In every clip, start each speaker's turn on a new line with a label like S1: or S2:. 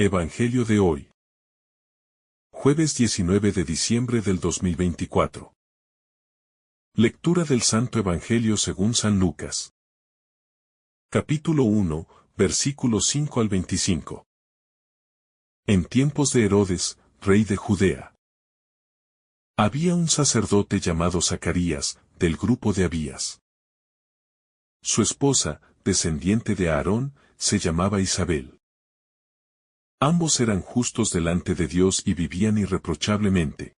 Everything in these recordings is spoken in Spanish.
S1: Evangelio de hoy. Jueves 19 de diciembre del 2024. Lectura del Santo Evangelio según San Lucas. Capítulo 1, versículos 5 al 25. En tiempos de Herodes, rey de Judea, había un sacerdote llamado Zacarías, del grupo de Abías. Su esposa, descendiente de Aarón, se llamaba Isabel. Ambos eran justos delante de Dios y vivían irreprochablemente,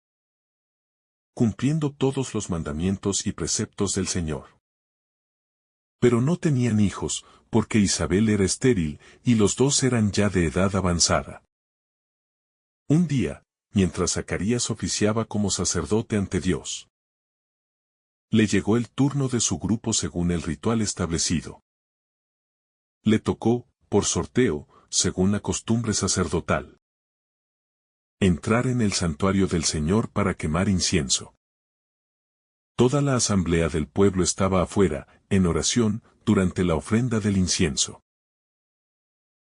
S1: cumpliendo todos los mandamientos y preceptos del Señor. Pero no tenían hijos, porque Isabel era estéril, y los dos eran ya de edad avanzada. Un día, mientras Zacarías oficiaba como sacerdote ante Dios, le llegó el turno de su grupo según el ritual establecido. Le tocó, por sorteo, según la costumbre sacerdotal, entrar en el santuario del Señor para quemar incienso. Toda la asamblea del pueblo estaba afuera, en oración, durante la ofrenda del incienso.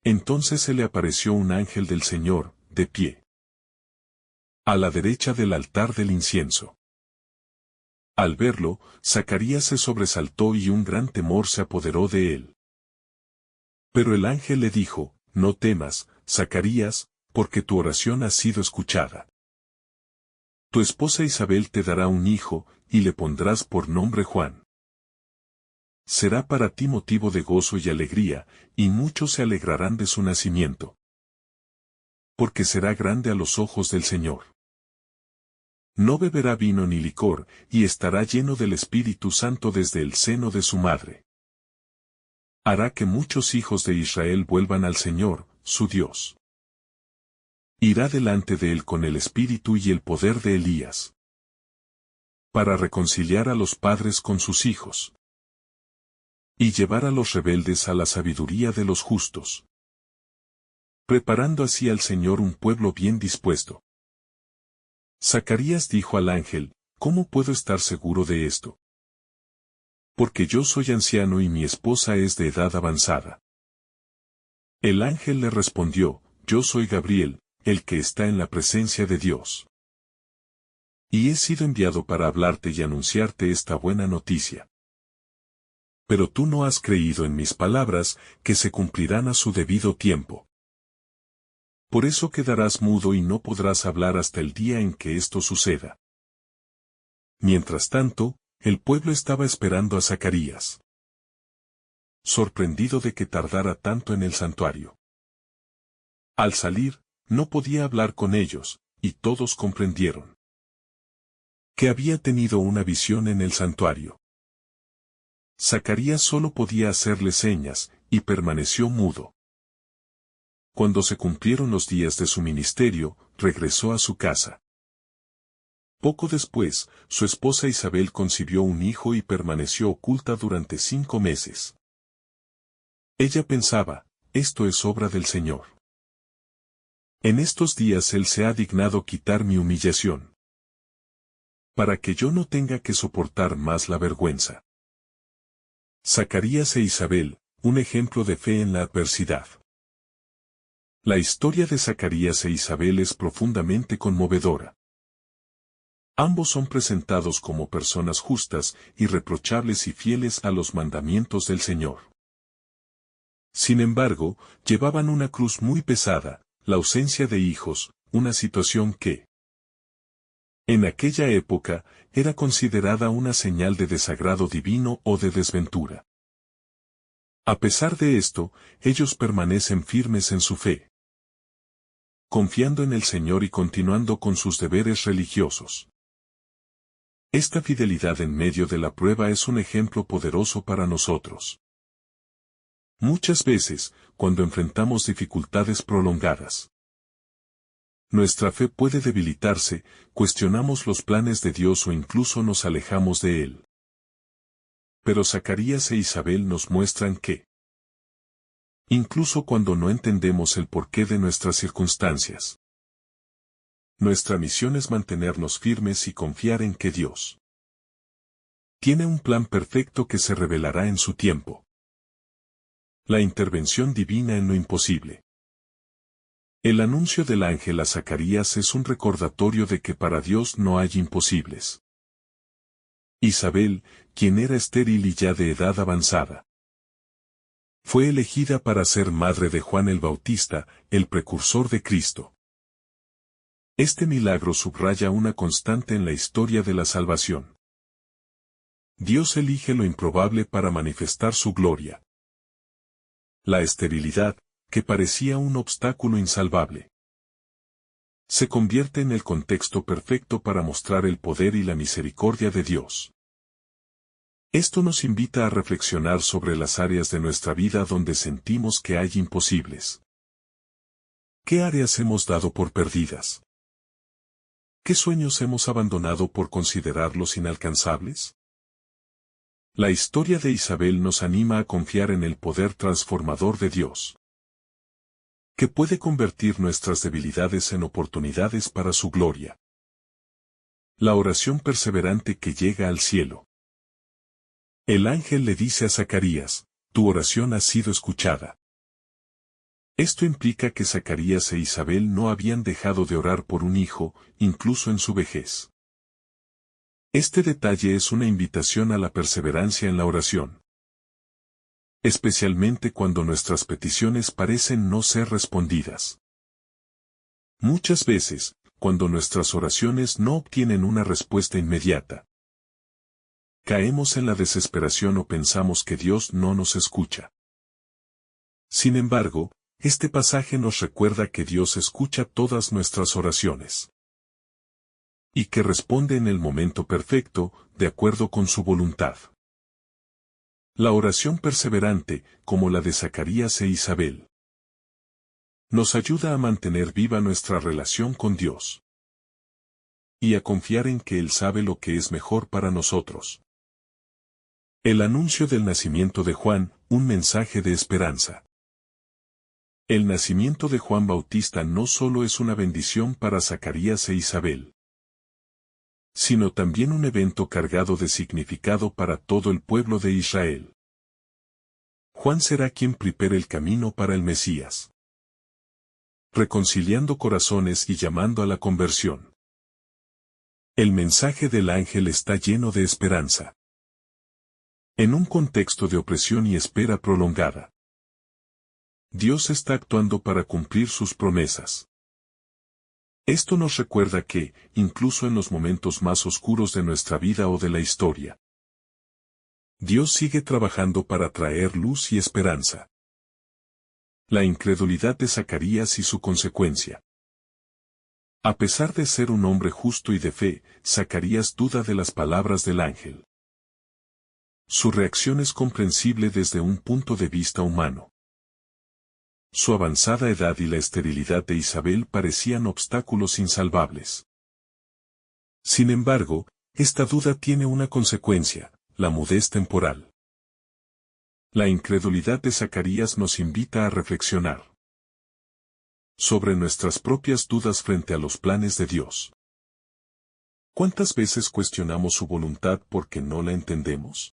S1: Entonces se le apareció un ángel del Señor, de pie, a la derecha del altar del incienso. Al verlo, Zacarías se sobresaltó y un gran temor se apoderó de él. Pero el ángel le dijo: No temas, Zacarías, porque tu oración ha sido escuchada. Tu esposa Isabel te dará un hijo, y le pondrás por nombre Juan. Será para ti motivo de gozo y alegría, y muchos se alegrarán de su nacimiento. Porque será grande a los ojos del Señor. No beberá vino ni licor, y estará lleno del Espíritu Santo desde el seno de su madre. Hará que muchos hijos de Israel vuelvan al Señor, su Dios. Irá delante de él con el espíritu y el poder de Elías, para reconciliar a los padres con sus hijos, y llevar a los rebeldes a la sabiduría de los justos, preparando así al Señor un pueblo bien dispuesto. Zacarías dijo al ángel: ¿Cómo puedo estar seguro de esto? Porque yo soy anciano y mi esposa es de edad avanzada. El ángel le respondió: Yo soy Gabriel, el que está en la presencia de Dios. Y he sido enviado para hablarte y anunciarte esta buena noticia. Pero tú no has creído en mis palabras, que se cumplirán a su debido tiempo. Por eso quedarás mudo y no podrás hablar hasta el día en que esto suceda. Mientras tanto, el pueblo estaba esperando a Zacarías, sorprendido de que tardara tanto en el santuario. Al salir, no podía hablar con ellos, y todos comprendieron que había tenido una visión en el santuario. Zacarías solo podía hacerle señas, y permaneció mudo. Cuando se cumplieron los días de su ministerio, regresó a su casa. Poco después, su esposa Isabel concibió un hijo y permaneció oculta durante 5 meses. Ella pensaba: esto es obra del Señor. En estos días Él se ha dignado quitar mi humillación, para que yo no tenga que soportar más la vergüenza. Zacarías e Isabel, un ejemplo de fe en la adversidad. La historia de Zacarías e Isabel es profundamente conmovedora. Ambos son presentados como personas justas, irreprochables y fieles a los mandamientos del Señor. Sin embargo, llevaban una cruz muy pesada, la ausencia de hijos, una situación que, en aquella época, era considerada una señal de desagrado divino o de desventura. A pesar de esto, ellos permanecen firmes en su fe, confiando en el Señor y continuando con sus deberes religiosos. Esta fidelidad en medio de la prueba es un ejemplo poderoso para nosotros. Muchas veces, cuando enfrentamos dificultades prolongadas, nuestra fe puede debilitarse, cuestionamos los planes de Dios o incluso nos alejamos de Él. Pero Zacarías e Isabel nos muestran que, incluso cuando no entendemos el porqué de nuestras circunstancias, nuestra misión es mantenernos firmes y confiar en que Dios tiene un plan perfecto que se revelará en su tiempo. La intervención divina en lo imposible. El anuncio del ángel a Zacarías es un recordatorio de que para Dios no hay imposibles. Isabel, quien era estéril y ya de edad avanzada, fue elegida para ser madre de Juan el Bautista, el precursor de Cristo. Este milagro subraya una constante en la historia de la salvación. Dios elige lo improbable para manifestar su gloria. La esterilidad, que parecía un obstáculo insalvable, se convierte en el contexto perfecto para mostrar el poder y la misericordia de Dios. Esto nos invita a reflexionar sobre las áreas de nuestra vida donde sentimos que hay imposibles. ¿Qué áreas hemos dado por perdidas? ¿Qué sueños hemos abandonado por considerarlos inalcanzables? La historia de Isabel nos anima a confiar en el poder transformador de Dios, que puede convertir nuestras debilidades en oportunidades para su gloria. La oración perseverante que llega al cielo. El ángel le dice a Zacarías, tu oración ha sido escuchada. Esto implica que Zacarías e Isabel no habían dejado de orar por un hijo, incluso en su vejez. Este detalle es una invitación a la perseverancia en la oración, especialmente cuando nuestras peticiones parecen no ser respondidas. Muchas veces, cuando nuestras oraciones no obtienen una respuesta inmediata, caemos en la desesperación o pensamos que Dios no nos escucha. Sin embargo, este pasaje nos recuerda que Dios escucha todas nuestras oraciones y que responde en el momento perfecto, de acuerdo con su voluntad. La oración perseverante, como la de Zacarías e Isabel, nos ayuda a mantener viva nuestra relación con Dios y a confiar en que Él sabe lo que es mejor para nosotros. El anuncio del nacimiento de Juan, un mensaje de esperanza. El nacimiento de Juan Bautista no solo es una bendición para Zacarías e Isabel, sino también un evento cargado de significado para todo el pueblo de Israel. Juan será quien prepare el camino para el Mesías, reconciliando corazones y llamando a la conversión. El mensaje del ángel está lleno de esperanza. En un contexto de opresión y espera prolongada, Dios está actuando para cumplir sus promesas. Esto nos recuerda que, incluso en los momentos más oscuros de nuestra vida o de la historia, Dios sigue trabajando para traer luz y esperanza. La incredulidad de Zacarías y su consecuencia. A pesar de ser un hombre justo y de fe, Zacarías duda de las palabras del ángel. Su reacción es comprensible desde un punto de vista humano. Su avanzada edad y la esterilidad de Isabel parecían obstáculos insalvables. Sin embargo, esta duda tiene una consecuencia, la mudez temporal. La incredulidad de Zacarías nos invita a reflexionar sobre nuestras propias dudas frente a los planes de Dios. ¿Cuántas veces cuestionamos su voluntad porque no la entendemos?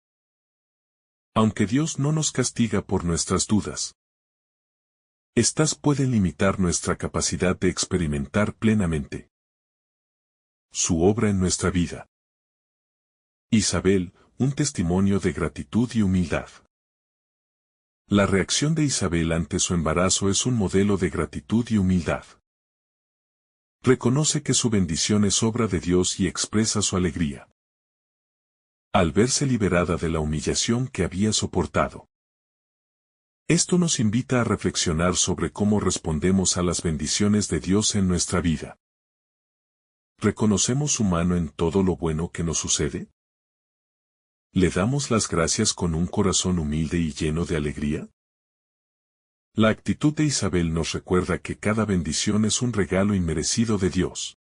S1: Aunque Dios no nos castiga por nuestras dudas, estas pueden limitar nuestra capacidad de experimentar plenamente su obra en nuestra vida. Isabel, un testimonio de gratitud y humildad. La reacción de Isabel ante su embarazo es un modelo de gratitud y humildad. Reconoce que su bendición es obra de Dios y expresa su alegría al verse liberada de la humillación que había soportado. Esto nos invita a reflexionar sobre cómo respondemos a las bendiciones de Dios en nuestra vida. ¿Reconocemos su mano en todo lo bueno que nos sucede? ¿Le damos las gracias con un corazón humilde y lleno de alegría? La actitud de Isabel nos recuerda que cada bendición es un regalo inmerecido de Dios,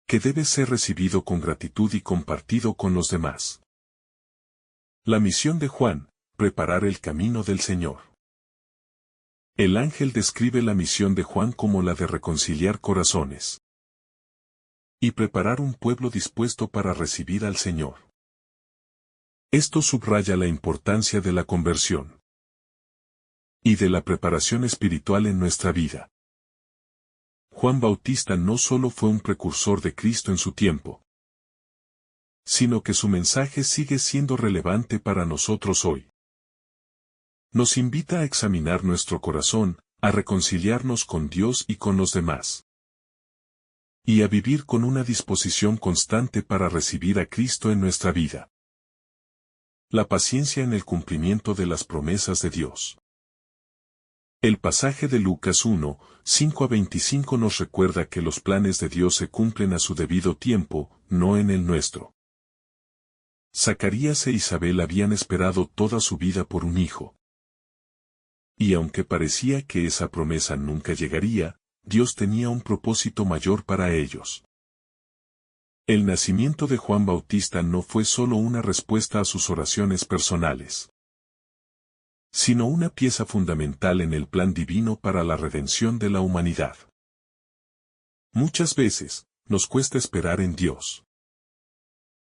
S1: que debe ser recibido con gratitud y compartido con los demás. La misión de Juan, preparar el camino del Señor. El ángel describe la misión de Juan como la de reconciliar corazones y preparar un pueblo dispuesto para recibir al Señor. Esto subraya la importancia de la conversión y de la preparación espiritual en nuestra vida. Juan Bautista no solo fue un precursor de Cristo en su tiempo, sino que su mensaje sigue siendo relevante para nosotros hoy. Nos invita a examinar nuestro corazón, a reconciliarnos con Dios y con los demás, y a vivir con una disposición constante para recibir a Cristo en nuestra vida. La paciencia en el cumplimiento de las promesas de Dios. El pasaje de Lucas 1, 5-25 nos recuerda que los planes de Dios se cumplen a su debido tiempo, no en el nuestro. Zacarías e Isabel habían esperado toda su vida por un hijo. Y aunque parecía que esa promesa nunca llegaría, Dios tenía un propósito mayor para ellos. El nacimiento de Juan Bautista no fue solo una respuesta a sus oraciones personales, sino una pieza fundamental en el plan divino para la redención de la humanidad. Muchas veces, nos cuesta esperar en Dios,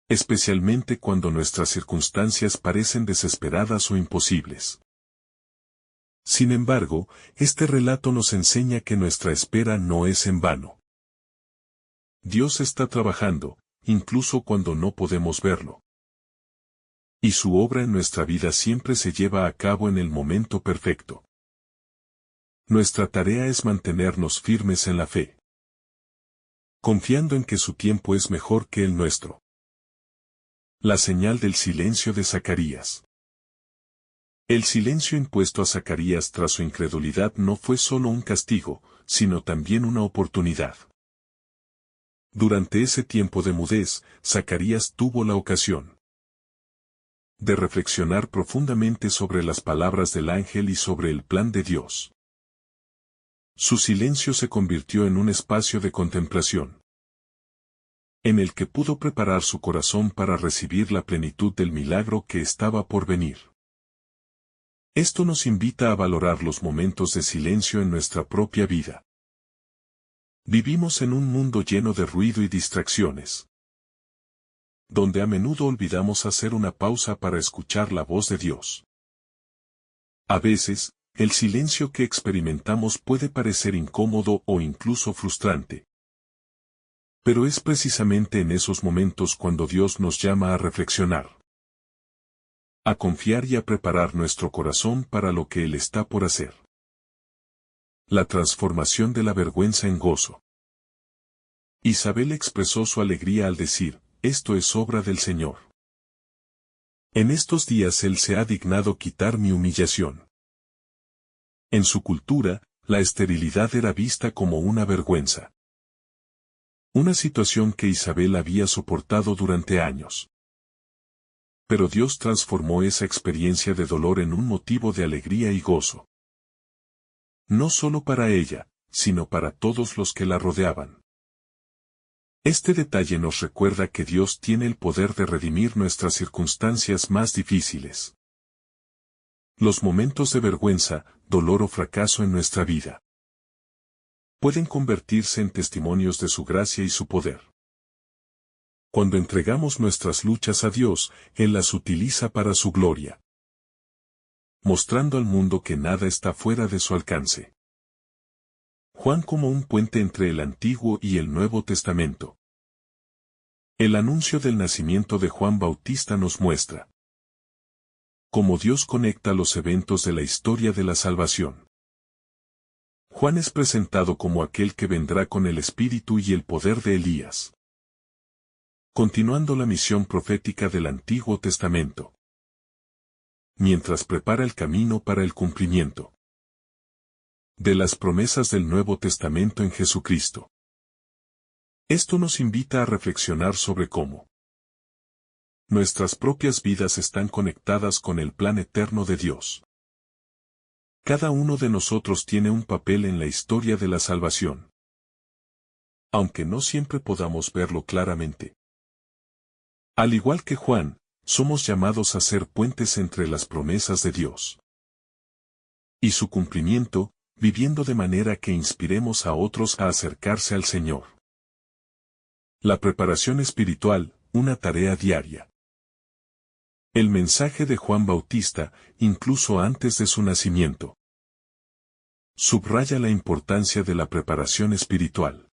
S1: especialmente cuando nuestras circunstancias parecen desesperadas o imposibles. Sin embargo, este relato nos enseña que nuestra espera no es en vano. Dios está trabajando, incluso cuando no podemos verlo. Y su obra en nuestra vida siempre se lleva a cabo en el momento perfecto. Nuestra tarea es mantenernos firmes en la fe, confiando en que su tiempo es mejor que el nuestro. La señal del silencio de Zacarías. El silencio impuesto a Zacarías tras su incredulidad no fue solo un castigo, sino también una oportunidad. Durante ese tiempo de mudez, Zacarías tuvo la ocasión de reflexionar profundamente sobre las palabras del ángel y sobre el plan de Dios. Su silencio se convirtió en un espacio de contemplación, en el que pudo preparar su corazón para recibir la plenitud del milagro que estaba por venir. Esto nos invita a valorar los momentos de silencio en nuestra propia vida. Vivimos en un mundo lleno de ruido y distracciones, donde a menudo olvidamos hacer una pausa para escuchar la voz de Dios. A veces, el silencio que experimentamos puede parecer incómodo o incluso frustrante. Pero es precisamente en esos momentos cuando Dios nos llama a reflexionar, a confiar y a preparar nuestro corazón para lo que Él está por hacer. La transformación de la vergüenza en gozo. Isabel expresó su alegría al decir, esto es obra del Señor. En estos días Él se ha dignado quitar mi humillación. En su cultura, la esterilidad era vista como una vergüenza. Una situación que Isabel había soportado durante años. Pero Dios transformó esa experiencia de dolor en un motivo de alegría y gozo. No solo para ella, sino para todos los que la rodeaban. Este detalle nos recuerda que Dios tiene el poder de redimir nuestras circunstancias más difíciles. Los momentos de vergüenza, dolor o fracaso en nuestra vida pueden convertirse en testimonios de su gracia y su poder. Cuando entregamos nuestras luchas a Dios, Él las utiliza para su gloria, mostrando al mundo que nada está fuera de su alcance. Juan como un puente entre el Antiguo y el Nuevo Testamento. El anuncio del nacimiento de Juan Bautista nos muestra cómo Dios conecta los eventos de la historia de la salvación. Juan es presentado como aquel que vendrá con el espíritu y el poder de Elías, continuando la misión profética del Antiguo Testamento, mientras prepara el camino para el cumplimiento de las promesas del Nuevo Testamento en Jesucristo. Esto nos invita a reflexionar sobre cómo nuestras propias vidas están conectadas con el plan eterno de Dios. Cada uno de nosotros tiene un papel en la historia de la salvación, aunque no siempre podamos verlo claramente. Al igual que Juan, somos llamados a ser puentes entre las promesas de Dios y su cumplimiento, viviendo de manera que inspiremos a otros a acercarse al Señor. La preparación espiritual, una tarea diaria. El mensaje de Juan Bautista, incluso antes de su nacimiento, Subraya la importancia de la preparación espiritual.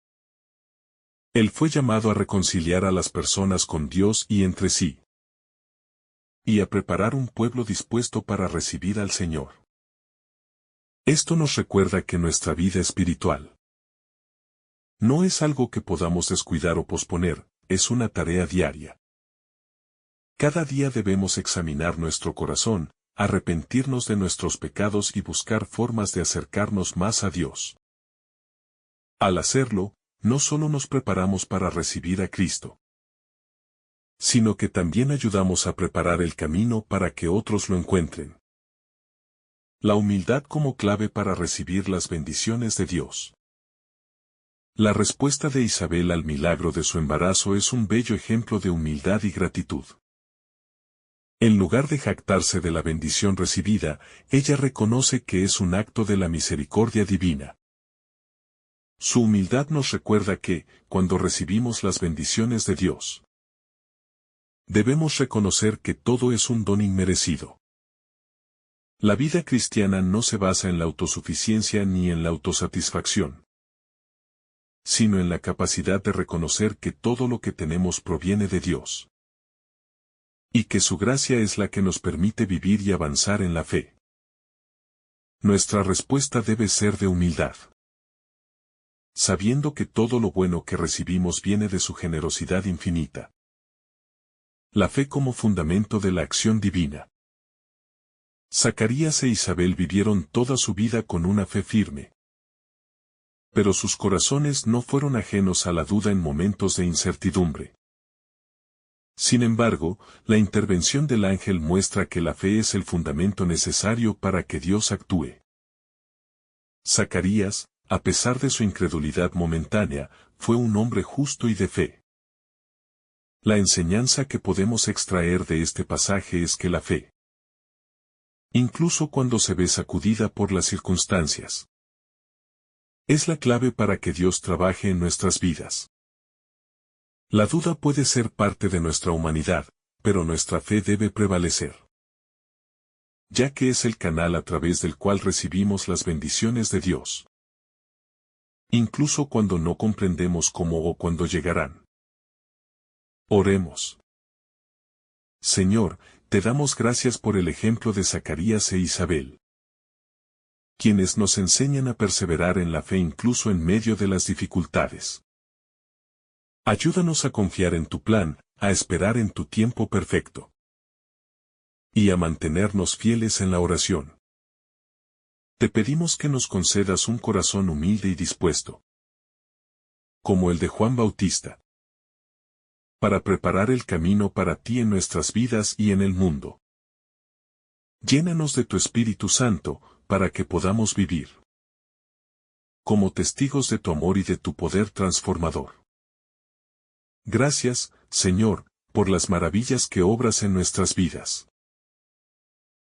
S1: Él fue llamado a reconciliar a las personas con Dios y entre sí, y a preparar un pueblo dispuesto para recibir al Señor. Esto nos recuerda que nuestra vida espiritual no es algo que podamos descuidar o posponer, es una tarea diaria. Cada día debemos examinar nuestro corazón, arrepentirnos de nuestros pecados y buscar formas de acercarnos más a Dios. Al hacerlo, no solo nos preparamos para recibir a Cristo, sino que también ayudamos a preparar el camino para que otros lo encuentren. La humildad como clave para recibir las bendiciones de Dios. La respuesta de Isabel al milagro de su embarazo es un bello ejemplo de humildad y gratitud. En lugar de jactarse de la bendición recibida, ella reconoce que es un acto de la misericordia divina. Su humildad nos recuerda que, cuando recibimos las bendiciones de Dios, debemos reconocer que todo es un don inmerecido. La vida cristiana no se basa en la autosuficiencia ni en la autosatisfacción, sino en la capacidad de reconocer que todo lo que tenemos proviene de Dios, y que su gracia es la que nos permite vivir y avanzar en la fe. Nuestra respuesta debe ser de humildad, sabiendo que todo lo bueno que recibimos viene de su generosidad infinita. La fe como fundamento de la acción divina. Zacarías e Isabel vivieron toda su vida con una fe firme, pero sus corazones no fueron ajenos a la duda en momentos de incertidumbre. Sin embargo, la intervención del ángel muestra que la fe es el fundamento necesario para que Dios actúe. Zacarías, a pesar de su incredulidad momentánea, fue un hombre justo y de fe. La enseñanza que podemos extraer de este pasaje es que la fe, incluso cuando se ve sacudida por las circunstancias, es la clave para que Dios trabaje en nuestras vidas. La duda puede ser parte de nuestra humanidad, pero nuestra fe debe prevalecer, ya que es el canal a través del cual recibimos las bendiciones de Dios, incluso cuando no comprendemos cómo o cuándo llegarán. Oremos. Señor, te damos gracias por el ejemplo de Zacarías e Isabel, quienes nos enseñan a perseverar en la fe incluso en medio de las dificultades. Ayúdanos a confiar en tu plan, a esperar en tu tiempo perfecto, y a mantenernos fieles en la oración. Te pedimos que nos concedas un corazón humilde y dispuesto, como el de Juan Bautista, para preparar el camino para ti en nuestras vidas y en el mundo. Llénanos de tu Espíritu Santo, para que podamos vivir como testigos de tu amor y de tu poder transformador. Gracias, Señor, por las maravillas que obras en nuestras vidas,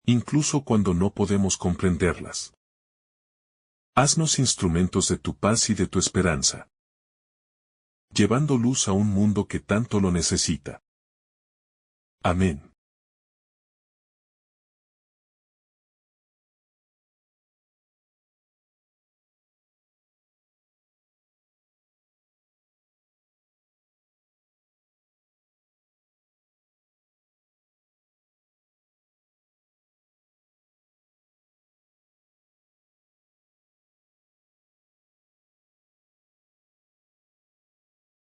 S1: incluso cuando no podemos comprenderlas. Haznos instrumentos de tu paz y de tu esperanza, llevando luz a un mundo que tanto lo necesita. Amén.